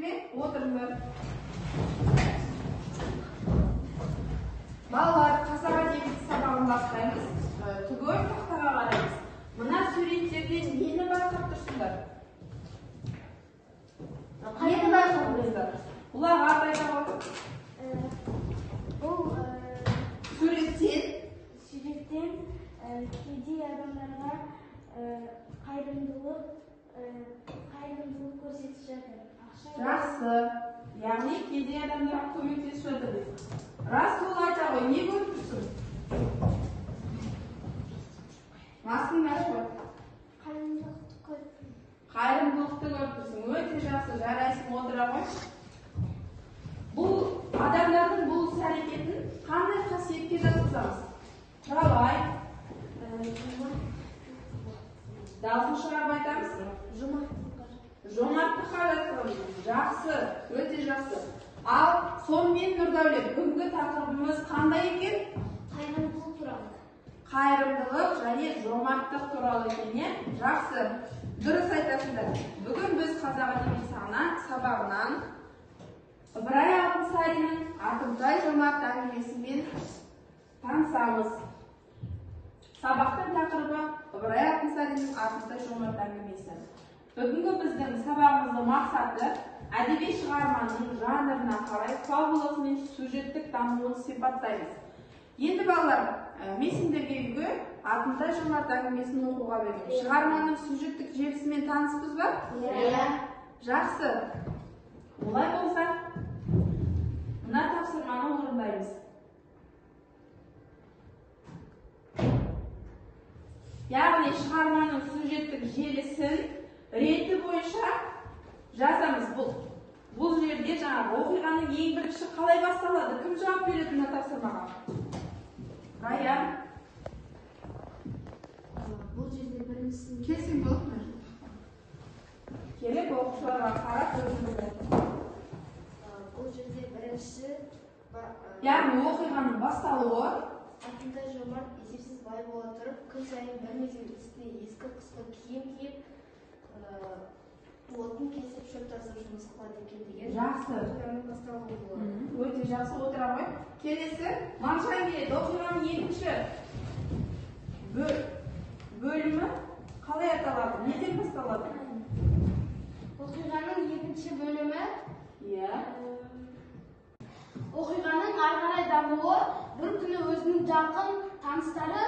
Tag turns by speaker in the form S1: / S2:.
S1: ме? Отырыңдар. Балалар, қазақ әдебиеті сабағын бастаймыз. Түгел тақтаға қараймыз. Мына суреттерден нені байқап тұрсыңдар? Нені байқап тұрсыңдар? Бұлар айта ғой.
S2: Бұл
S1: Суреттен
S2: кедей адамдарға қайырымдылық көрсетіп жатыр.
S1: Жақсы. Яғни кедей адамдарға көмектесіп жатыр дейді. Рас ол айта ғой. Не көріп тұрсың? Басыңды ашып қой. Қайырымдылықты көріп тұрсың. Өте жақсы. Жарайсың, отыра ғой. Бұл адамдардың бұл іс-әрекетін қандай қасиетке жатқызамыз? Қалай? Дауысын шығарып айтамыз? Жомарттыққа жатқызамыз. Жақсы, өте жақсы. Ал сонымен Нұрдәулет, бүгінгі тақырыбымыз қандай екен?
S2: Қайырымдылық туралы.
S1: Қайырымдылық және жомарттық туралы екен. Жақсы, дұрыс айтасыңдар. Бүгін біз қазақ әдебиеті сабағынан Ыбырай Алтынсариннің Атымтай жомарт әңгімесімен танысамыз. Сабақтың тақырыбы Ыбырай Алтынсариннің Атымтай жомарт әңгімесі. Бүгінгі біздің сабағымыздың мақсаты әдеби шығарманың жанрына қарай фабуласы мен сюжеттік дамуын сипаттаймыз. Енді балалар, мен сендерге үйге Атымтай жомарт әңгімесін оқуға бердім. Шығарманың сюжеттік желісімен таныспыз ба?
S2: Иә.
S1: Жақсы. Олай болса, мына тапсырманы орындаймыз. Яғни шығарманың сюжеттік желісін реті бойынша жазамыз. Бұл жерде жаңағы оқиғаның ең бірінші қалай басталады? Кім жауап береді мына тапсырмаға? Рая.
S2: Бұл жерде біріншісін
S1: Келсең болып ма? Керек оқушыларға қарап өзіңізді.
S2: бұл жерде бірінші
S1: Яғни оқиғаның басталуы.
S2: Атымтай жомарт есепсіз бай бола тұрып, күн сайын бір мезгіл үстіне ескі қысқы киім киіп, отын кесіп шөп тасып жұмыс қылады екен деген.
S1: Жақсы.
S2: Оқиғаның басталуы болады.
S1: Өте жақсы, отыра ғой. Келесі, Маншай келеді. Оқиғаның екінші бөлімі қалай аталады? Неден басталады?
S2: Оқиғаның екінші бөлімі
S1: Иә.
S2: оқиғаның ары қарай дамуы. Бір күні өзінің жақын таныстары